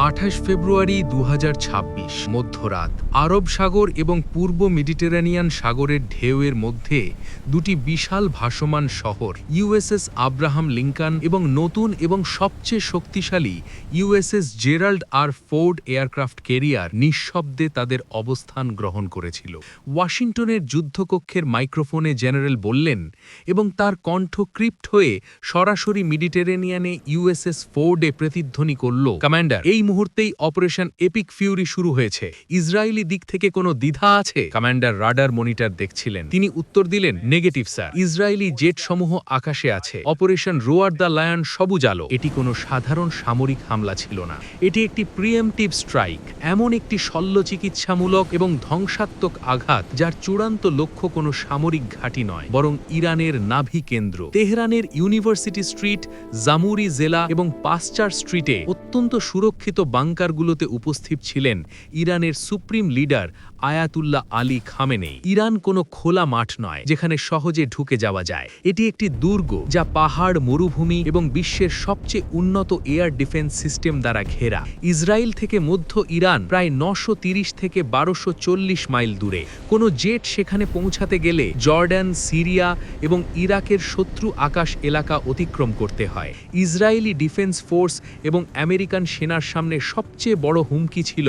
28 ফেব্রুয়ারি 2026 মধ্যরাত আরব সাগর এবং পূর্ব মেডিটেরানিয়ান সাগরের ঢেউয়ের মধ্যে দুটি বিশাল ভাসমান শহর ইউএসএস আব্রাহাম লিঙ্কন এবং নতুন এবং সবচেয়ে শক্তিশালী USS Gerald R Ford aircraft carrier নিঃশব্দে তাদের অবস্থান গ্রহণ করেছিল। ওয়াশিংটনের যুদ্ধকক্ষের মাইক্রোফোনে জেনারেল বললেন এবং তার কণ্ঠ ক্রিপ্ট হয়ে সরাসরি মেডিটেরানিয়ানে ইউএসএস ফোর্ডে প্রতিধ্বনি করল, কমান্ডার, এই মুহূর্তেই অপারেশন এপিক ফিউরি শুরু হয়েছে। ইসরায়েলি দিক থেকে কোনো দ্বিধা আছে? কমান্ডার রাডার মনিটর দেখছিলেন। তিনি উত্তর দিলেন, নেগেটিভ স্যার। ইসরায়েলি জেট সমূহ আকাশে আছে। অপারেশন রোয়ার দ্য লায়ন সবুজ আলো। এটি কোনো সাধারণ সামরিক হামলা ছিল না, এটি একটি প্রিএমটিভ স্ট্রাইক, এমন একটি শল্য চিকিৎসামূলক এবং ধ্বংসাত্মক আঘাত যার চূড়ান্ত লক্ষ্য কোনো সামরিক ঘাঁটি নয়, বরং ইরানের নাভি কেন্দ্র। তেহরানের ইউনিভার্সিটি স্ট্রিট, জামুরি জেলা এবং পাসচার স্ট্রিটে অত্যন্ত সুরক্ষিত বাংকারগুলোতে উপস্থিত ছিলেন ইরানের supreme leader Ayatollah Ali Khamenei. Iran কোনো খোলা মাঠ নয় যেখানে সহজে ঢুকে যাওয়া যায়। এটি একটি দুর্গ যা পাহাড়, মরুভূমি এবং বিশ্বের সবচেয়ে উন্নত এয়ার ডিফেন্স সিস্টেম দ্বারা ঘেরা। ইসরায়েল থেকে মধ্য ইরান প্রায় 930 থেকে 1240 মাইল দূরে। কোনো জেট সেখানে পৌঁছাতে গেলে জর্ডান, সিরিয়া এবং ইরাকের শত্রু আকাশ এলাকা অতিক্রম করতে হয়। ইসরায়েলি ডিফেন্স ফোর্স এবং আমেরিকান সেনার সামনে সবচেয়ে বড় হুমকি ছিল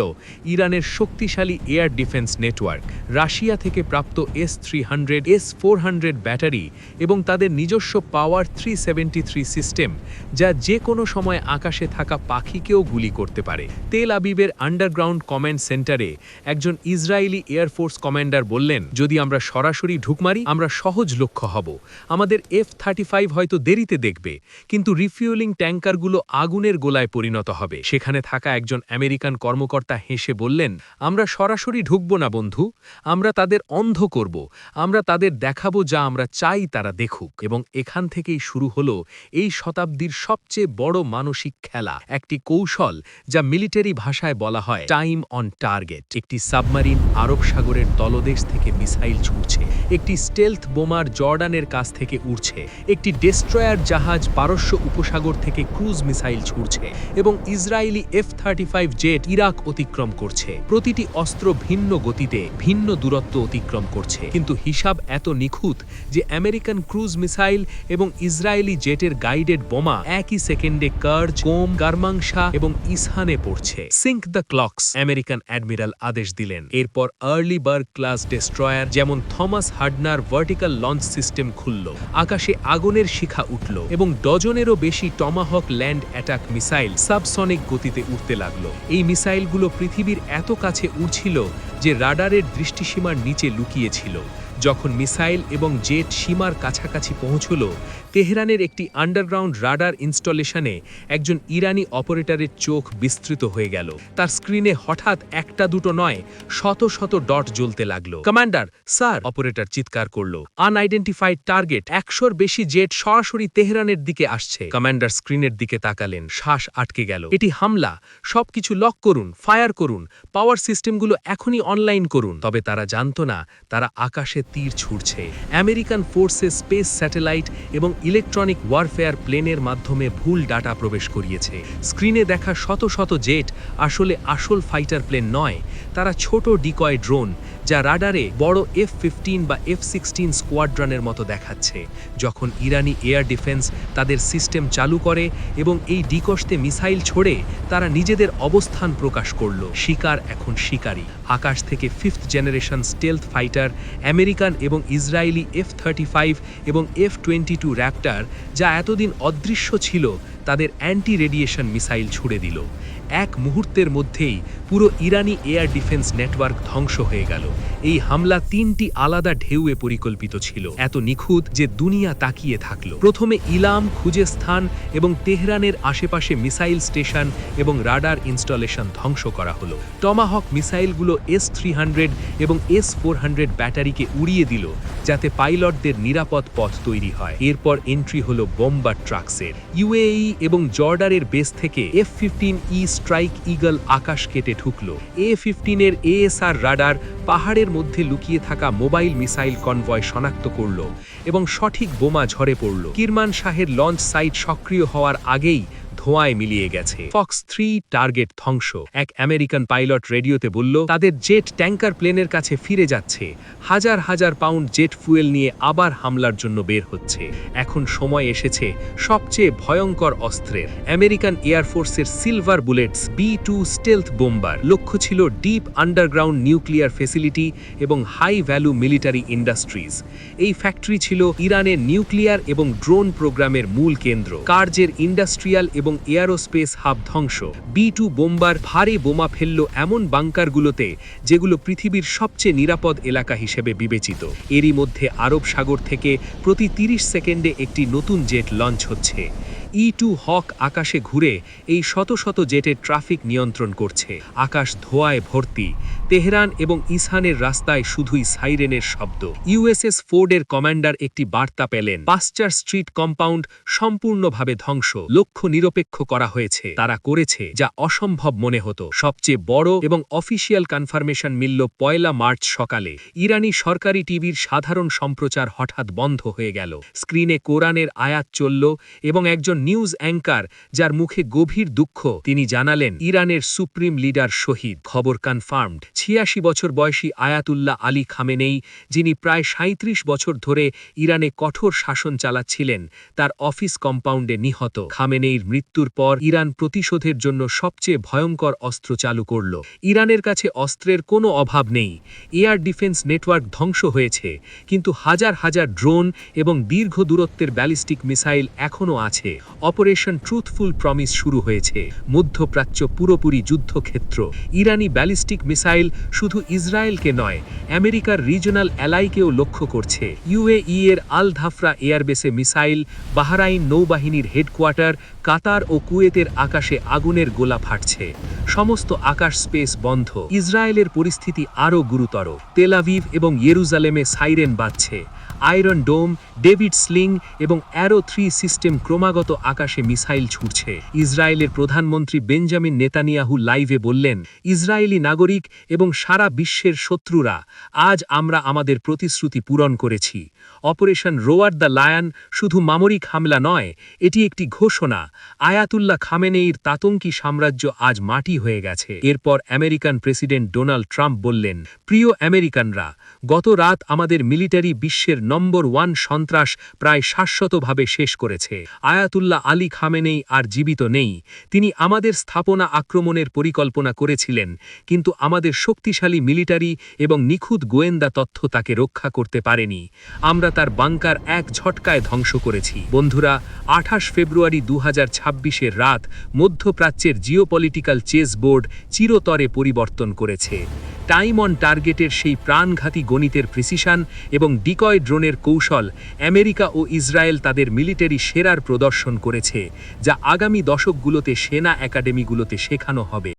ইরানের শক্তিশালী এয়ার ডিফেন্স নেটওয়ার্ক, রাশিয়া থেকে প্রাপ্ত S-300, S-400 ব্যাটারি এবং তাদের নিজস্ব পাওয়ার 373 সিস্টেম, যা যে কোনো সময় আকাশে থাকা পাখিকেও গুলি করতে পারে। তেল আবিবের আন্ডারগ্রাউন্ড কমান্ড সেন্টারে একজন ইসরায়েলি এয়ারফোর্স কমান্ডার বললেন, যদি আমরা সরাসরি ঢুক মারি আমরা সহজ লক্ষ্য হব। আমাদের F-35 হয়তো দেরিতে দেখবে, কিন্তু রিফিউলিং ট্যাঙ্কারগুলো আগুনের গোলায় পরিণত হবে। সেখানে থাকা একজন আমেরিকান কর্মকর্তা হেসে বললেন, আমরা সরাসরি ঢুকব না বন্ধু, আমরা তাদের অন্ধ করব, আমরা তাদের দেখাবো যা আমরা চাই তারা দেখুক। এবং এখান থেকেই শুরু হলো এই শতাব্দীর সবচেয়ে বড় মানসিক খেলা, একটি কৌশল যা মিলিটারি ভাষায় বলা হয় টাইম অন টার্গেট। একটি সাবমারিন আরব সাগরের তলদেশ থেকে মিসাইল ছুড়ছে, একটি স্টেলথ বোমার জর্ডানের কাছ থেকে উড়ছে, একটি ডেস্ট্রয়ার জাহাজ পারস্য উপসাগর থেকে ক্রুজ মিসাইল ছুড়ছে এবং ইসরায়েলি F-35 জেট ইরাক অতিক্রম করছে। প্রতিটি অস্ত্র ভিন্ন গতিতে, ভিন্ন দূরত্ব অতিক্রম করছে, কিন্তু হিসাব এত নিখুঁত যে আমেরিকান ক্রুজ মিসাইল এবং ইসরায়েলি জেটের গাইডেড বোমা একই সেকেন্ডে কার্জ, কোম, কারমাংশা এবং ইসহানে পড়ছে। Sync the clocks, American admiral আদেশ দিলেন। এরপর আর্লি বার্গ ক্লাস ডেস্ট্রয়ার যেমন Thomas Hudner vertical launch system খুলল, আকাশে আগুনের শিখা উঠল এবং ডজনেরও বেশি Tomahawk land attack missile subsonic গতিতে উঠতে লাগলো। এই মিসাইলগুলো পৃথিবীর এত কাছে উড়ছিল যে রাডারের দৃষ্টিসীমার নিচে লুকিয়েছিল। যখন মিসাইল এবং জেট সীমার কাছাকাছি পৌঁছল, তেহরানের একটি আন্ডারগ্রাউন্ড রাডার ইনস্টলেশনে একজন ইরানি অপারেটরের চোখ বিস্তৃত হয়ে গেল। তার স্ক্রিনে হঠাৎ একটা দুটো নয়, শত শত ডট জ্বলতে লাগলো। কমান্ডার, স্যার, অপারেটর চিৎকার করল, আনআইডেন্টিফাইড টার্গেট, 100-র বেশি জেট সরাসরি তেহরানের দিকে আসছে। কমান্ডার স্ক্রিনের দিকে তাকালেন, শ্বাস আটকে গেল। এটি হামলা, সবকিছু লক করুন, ফায়ার করুন, পাওয়ার সিস্টেমগুলো এখনই অনলাইন করুন। তবে তারা জানত না তারা আকাশে তীর ছুড়ছে। আমেরিকান ফোর্সেস স্পেস স্যাটেলাইট এবং ইলেকট্রনিক ওয়ারফেয়ার প্লেনের মাধ্যমে ভুল ডাটা প্রবেশ করিয়েছে। স্ক্রিনে দেখা শত শত জেট আসলে আসল ফাইটার প্লেন নয়, তারা ছোট ডিকয় ড্রোন যা রাডারে বড় F-15 বা F-16 স্কোয়াড্রনের মতো দেখাচ্ছে। যখন ইরানি এয়ার ডিফেন্স তাদের সিস্টেম চালু করে এবং এই ডিকশতে মিসাইল ছোড়ে, তারা নিজেদের অবস্থান প্রকাশ করল। শিকার এখন শিকারী। আকাশ থেকে 5th generation stealth fighter American এবং ইসরায়েলি F-35 এবং F-22 র্যাপ্টার, যা এতদিন অদৃশ্য ছিল, তাদের অ্যান্টি রেডিয়েশন মিসাইল ছুড়ে দিল। এক মুহূর্তের মধ্যেই পুরো ইরানি এয়ার ডিফেন্স নেটওয়ার্ক ধ্বংস হয়ে গেল। এই হামলা 3টি আলাদা ঢেউয়ে পরিকল্পিত ছিল, এত নিখুঁত যে দুনিয়া তাকিয়ে থাকল। প্রথমে ইলাম, খুজেস্তান এবং তেহরানের আশেপাশে মিসাইল স্টেশন এবং রাডার ইনস্টলেশন ধ্বংস করা হলো। টমাহক মিসাইলগুলো S-300 এবং S-400 ব্যাটারিকে উড়িয়ে দিল, যাতে পাইলটদের নিরাপদ পথ তৈরি হয়। এরপর এন্ট্রি হলো বোম্বার ট্রাকসের। ইউএই এবং জর্ডানের বেস থেকে F-15E স্ট্রাইক ইগল আকাশ কেটে ঢুকল। A-15-এর ASR রাডার পাহাড়ের মধ্যে লুকিয়ে থাকা মোবাইল মিসাইল কনভয় শনাক্ত করল এবং সঠিক বোমা ঝরে পড়ল। কিরমান শাহের লঞ্চ সাইট সক্রিয় হওয়ার আগেই ধোঁয়ায় মিলিয়ে গেছে। ফক্স 3 টার্গেট ধ্বংস। এক আমেরিকান পাইলট রেডিওতে বলল তাদের জেট ট্যাঙ্কার প্লেনের কাছে ফিরে যাচ্ছে, হাজার হাজার পাউন্ড জেট ফুয়েল নিয়ে আবার হামলার জন্য বের হচ্ছে। এখন সময় এসেছে সবচেয়ে ভয়ঙ্কর অস্ত্রের। আমেরিকান এয়ারফোর্সের silver bullets B-2 stealth bomber. লক্ষ্য ছিল ডিপ আন্ডারগ্রাউন্ড নিউক্লিয়ার ফেসিলিটি এবং হাই ভ্যালু মিলিটারি ইন্ডাস্ট্রিজ। এই ফ্যাক্টরি ছিল ইরানের নিউক্লিয়ার এবং ড্রোন প্রোগ্রামের মূল কেন্দ্র। কার্জের ইন্ডাস্ট্রিয়াল এবং এয়ারোস্পেস হাব ধ্বংস। B-2 বোম্বার ভারী বোমা ফেলল এমন বাংকারগুলোতে যেগুলো পৃথিবীর সবচেয়ে নিরাপদ এলাকা হিসেবে বিবেচিত। এরই মধ্যে আরব সাগর থেকে প্রতি 30 সেকেন্ডে একটি নতুন জেট লঞ্চ হচ্ছে। E-2 হক আকাশে ঘুরে এই শত শত জেটের ট্রাফিক নিয়ন্ত্রণ করছে। আকাশ ধোঁয়ায় ভর্তি। তেহরান এবং ইসহানের রাস্তায় শুধুই সাইরেনের শব্দ। USS ফোর্ডের কমান্ডার একটি বার্তা পেলেন, পাশ্চার স্ট্রিট কম্পাউন্ড সম্পূর্ণভাবে ধ্বংস, লক্ষ্য নিরপেক্ষ করা হয়েছে। তারা করেছে যা অসম্ভব মনে হতো। সবচেয়ে বড় এবং অফিসিয়াল কনফার্মেশন মিলল 1 মার্চ সকালে। ইরানি সরকারি টিভির সাধারণ সম্প্রচার হঠাৎ বন্ধ হয়ে গেল। স্ক্রিনে কোরআনের আয়াত চলল এবং একজন নিউজ অ্যাঙ্কার, যার মুখে গভীর দুঃখ, তিনি জানালেন ইরানের সুপ্রিম লিডার শহীদ। খবর কনফার্মড। 86 বছর বয়সী আয়াতুল্লাহ আলী খামেনেই, যিনি প্রায় 37 বছর ধরে ইরানে কঠোর শাসন চালাচ্ছিলেন, তার অফিস কম্পাউন্ডে নিহত। খামেনেইর মৃত্যুর পর ইরান প্রতিশোধের জন্য সবচেয়ে ভয়ঙ্কর অস্ত্র চালু করল। ইরানের কাছে অস্ত্রের কোনো অভাব নেই। এয়ার ডিফেন্স নেটওয়ার্ক ধ্বংস হয়েছে, কিন্তু হাজার হাজার ড্রোন এবং দীর্ঘ দূরত্বের ব্যালিস্টিক মিসাইল এখনও আছে। অপারেশন ট্রুথফুল প্রমিস শুরু হয়েছে। মধ্যপ্রাচ্য পুরোপুরি যুদ্ধক্ষেত্র। ইরানি ব্যালিস্টিক মিসাইল শুধু ইসরায়েলকে নয়, আমেরিকার রিজনাল অ্যালাইকেও লক্ষ্য করছে। UAE এর আল ধাফরা এয়ারবেসে মিসাইল, বাহরাইন নৌবাহিনীর হেডকোয়ার্টার, কাতার ও কুয়েতের আকাশে আগুনের গোলা ফাটছে। সমস্ত আকাশ স্পেস বন্ধ। ইসরায়েলের পরিস্থিতি আরও গুরুতর। তেল আভিভ এবং ইয়েরুজালেমে সাইরেন বাজছে। আয়রন ডোম, ডেভিড স্লিং এবং অ্যারো 3 সিস্টেম ক্রমাগত আকাশে মিসাইল ছুটছে। ইসরায়েলের প্রধানমন্ত্রী বেঞ্জামিন নেতানিয়াহু লাইভে বললেন, ইসরায়েলি নাগরিক এবং সারা বিশ্বের শত্রুরা, আজ আমরা আমাদের প্রতিশ্রুতি পূরণ করেছি। অপারেশন রোয়ার দ্য লায়ন শুধু মামরিক হামলা নয়, এটি একটি ঘোষণা। আয়াতুল্লাহ খামেনেইর তাতঙ্কি সাম্রাজ্য আজ মাটি হয়ে গেছে। এরপর আমেরিকান প্রেসিডেন্ট ডোনাল্ড ট্রাম্প বললেন, প্রিয় আমেরিকানরা, গত রাত আমাদের মিলিটারি বিশ্বের নম্বর 1 সন্ত্রাস প্রায় শাশ্বতভাবে শেষ করেছে। আয়াতুল্লাহ আলী খামেনেই আর জীবিত নেই। তিনি আমাদের স্থাপনা আক্রমণের পরিকল্পনা করেছিলেন, কিন্তু আমাদের শক্তিশালী মিলিটারি এবং নিখুঁত গোয়েন্দা তথ্য তাকে রক্ষা করতে পারেনি। আমরা তার বাংকার এক ঝটকায় ধ্বংস করেছি। বন্ধুরা, 28 ফেব্রুয়ারি 2026-এর রাত মধ্যপ্রাচ্যের জিওপলিটিক্যাল চেস বোর্ড চিরতরে পরিবর্তন করেছে। টাইম অন টার্গেটের সেই প্রাণঘাতী গণিতের প্রিসিশন এবং ডিকয় ড্রোনের কৌশল আমেরিকা ও ইসরায়েল তাদের মিলিটারি সেরার প্রদর্শন করেছে, যা আগামী দশকগুলোতে সেনা একাডেমিগুলোতে শেখানো হবে।